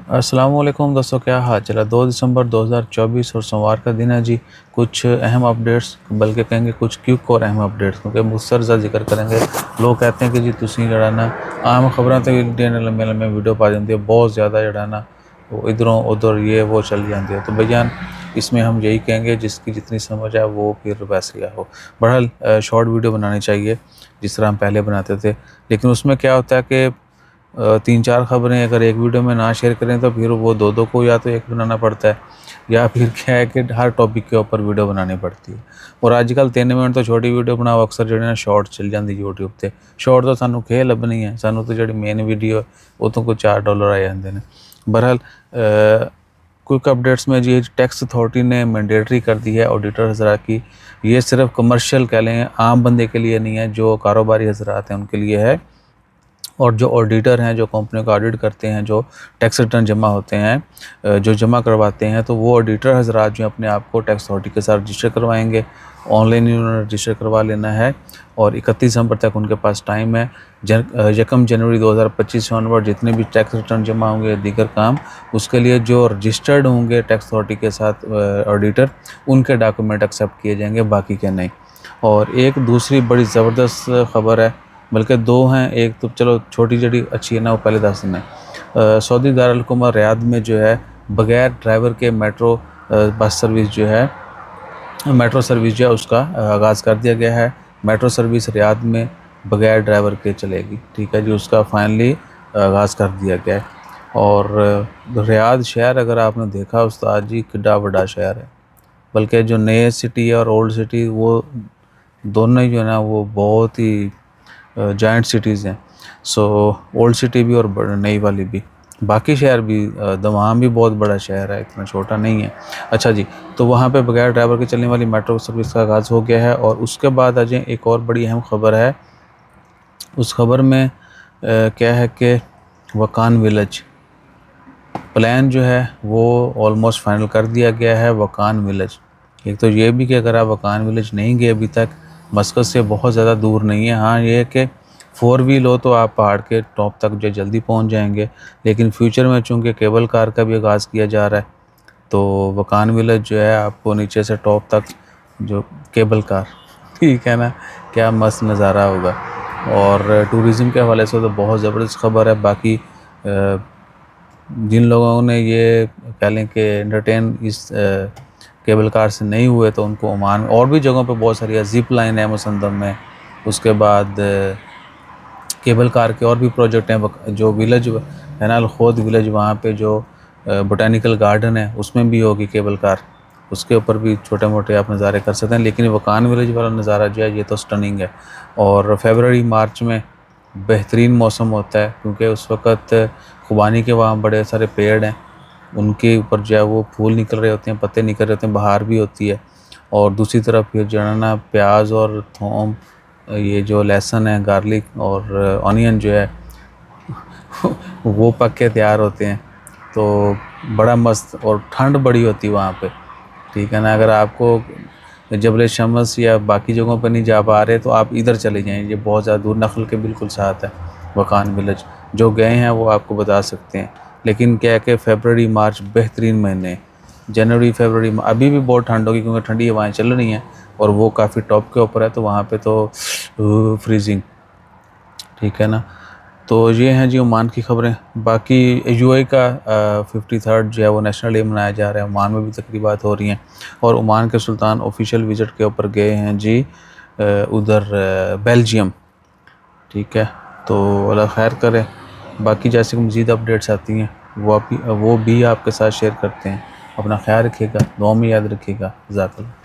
अस्सलामुअलैकुम दोस्तों, क्या हाल चल है। 2 दिसंबर 2024 और सोमवार का दिन है जी। कुछ अहम अपडेट्स, बल्कि कहेंगे कुछ क्विक और अहम अपडेट्स, क्योंकि मुख्तसर जिक्र करेंगे। लोग कहते हैं कि जी तुसी जड़ा ना आम खबरां तो इंडियन लम्बे लम्बे वीडियो पा देंगे, बहुत ज़्यादा जड़ा ना वो इधरों उधर ये वो चल जाती है। तो भैया इसमें हम यही कहेंगे जिसकी जितनी समझ है वो फिर वैसे हो। बहरहाल शॉर्ट वीडियो बनानी चाहिए जिस तरह हम पहले बनाते थे, लेकिन उसमें क्या होता है कि 3-4 खबरें अगर एक वीडियो में ना शेयर करें तो फिर वो दो को या तो एक बनाना पड़ता है, या फिर क्या है कि हर टॉपिक के ऊपर वीडियो बनानी पड़ती है। और आजकल 3 मिनट तो छोटी वीडियो बनाओ, अक्सर जो ना शॉर्ट चल जाती यूट्यूब पर। शॉर्ट तो सानू खेल लभनी है, सानू तो जी मेन वीडियो है वो तो कोई $4 आ जाते हैं। बहरहाल क्विक अपडेट्स में जी टैक्स अथॉरिटी ने मैंडेटरी कर दी है ऑडिटर हजरात की। ये सिर्फ कमर्शियल कह लें, आम बंदे के लिए नहीं है, जो कारोबारी हजरात हैं उनके लिए है। और जो ऑडिटर हैं, जो कंपनियों का ऑडिट करते हैं, जो टैक्स रिटर्न जमा होते हैं, जो जमा करवाते हैं, तो वो ऑडिटर हजरात जो अपने आप को टैक्स अथॉरिटी के साथ रजिस्टर करवाएंगे। ऑनलाइन ही उन्होंने रजिस्टर करवा लेना है और 31 दिसंबर तक उनके पास टाइम है। 1 जनवरी 2025 से ऑनवर्ड जितने भी टैक्स रिटर्न जमा होंगे, दीगर काम, उसके लिए जो रजिस्टर्ड होंगे टैक्स अथॉरिटी के साथ ऑडिटर, उनके डॉक्यूमेंट एक्सेप्ट किए जाएंगे, बाकी के नहीं। और एक दूसरी बड़ी ज़बरदस्त खबर है, बल्कि 2 हैं। एक तो चलो छोटी जड़ी अच्छी है ना, वो पहले दस दिन है। सऊदी दारुल हुकूमत रियाद में जो है बगैर ड्राइवर के मेट्रो बस सर्विस जो है, मेट्रो सर्विस जो है उसका आगाज़ कर दिया गया है। मेट्रो सर्विस रियाद में बगैर ड्राइवर के चलेगी, ठीक है जी। उसका फाइनली आगाज़ कर दिया गया है। और रियाद शहर अगर आपने देखा उस्ताद जी, कितना बड़ा शहर है। बल्कि जो नए सिटी है और ओल्ड सिटी, वो दोनों ही जो है ना वो बहुत ही जाइंट सिटीज़ हैं। सो ओल्ड सिटी भी और नई वाली भी। बाकी शहर भी, दमाम भी बहुत बड़ा शहर है, इतना छोटा नहीं है। अच्छा जी, तो वहाँ पे बगैर ड्राइवर के चलने वाली मेट्रो सर्विस का आगाज़ हो गया है। और उसके बाद आज एक और बड़ी अहम खबर है। उस खबर में क्या है कि वकान विलेज प्लान जो है वो ऑलमोस्ट फाइनल कर दिया गया है। वकान विलेज, एक तो ये भी कि अगर आप वकान विलेज नहीं गए अभी तक, मस्कत से बहुत ज़्यादा दूर नहीं है। हाँ, ये है कि 4 व्हील हो तो आप पहाड़ के टॉप तक जो जल्दी पहुंच जाएंगे। लेकिन फ्यूचर में चूँकि केबल कार का भी आगाज़ किया जा रहा है, तो वकान विलेज जो है आपको नीचे से टॉप तक जो केबल कार, ठीक है ना, क्या मस्त नज़ारा होगा। और टूरिज़म के हवाले से तो बहुत ज़बरदस्त खबर है। बाकी जिन लोगों ने ये कह लें कि एंटरटेन इस केबल कार से नहीं हुए, तो उनको ओमान और भी जगहों पे बहुत सारी ज़िप लाइन है मुसंदम में। उसके बाद केबल कार के और भी प्रोजेक्ट हैं। जो विलेज है ना, अलखोद विलेज, वहाँ पे जो बोटानिकल गार्डन है उसमें भी होगी केबल कार। उसके ऊपर भी छोटे मोटे आप नज़ारे कर सकते हैं। लेकिन वकान विलेज वाला नज़ारा जो है ये तो स्टनिंग है। और फरवरी मार्च में बेहतरीन मौसम होता है, क्योंकि उस वक़्त खुबानी के वहाँ बड़े सारे पेड़ हैं, उनके ऊपर जो है वो फूल निकल रहे होते हैं, पत्ते निकल रहे होते हैं, बहार भी होती है। और दूसरी तरफ फिर जो है ना प्याज और थोम, ये जो लहसुन है, गार्लिक और ऑनियन जो है वो पक के तैयार होते हैं। तो बड़ा मस्त, और ठंड बड़ी होती है वहाँ पे, ठीक है ना। अगर आपको जबल शमस या बाकी जगहों पर नहीं जा पा रहे तो आप इधर चले जाएं, ये बहुत ज़्यादा दूर नखल के बिल्कुल साथ है वकान विलेज। जो गए हैं वो आपको बता सकते हैं। लेकिन क्या है कि फरवरी मार्च बेहतरीन महीने हैं। जनवरी फरवरी में अभी भी बहुत ठंड होगी, क्योंकि ठंडी हवाएं चल रही हैं और वो काफ़ी टॉप के ऊपर है, तो वहाँ पे तो फ्रीजिंग, ठीक है ना। तो ये हैं जी ओमान की खबरें। बाकी यूएई का 53rd जो है वो नेशनल डे मनाया जा रहा है। ओमान में भी तकरीबात हो रही हैं और ओमान के सुल्तान ऑफिशियल विज़िट के ऊपर गए हैं जी उधर बेल्जियम, ठीक है। तो अल्लाह खैर करे। बाकी जैसे मज़ीद अपडेट्स आती हैं वो भी आपके साथ शेयर करते हैं। अपना ख्याल रखिएगा, दुआ में याद रखिएगा। जज़ाकल्लाह।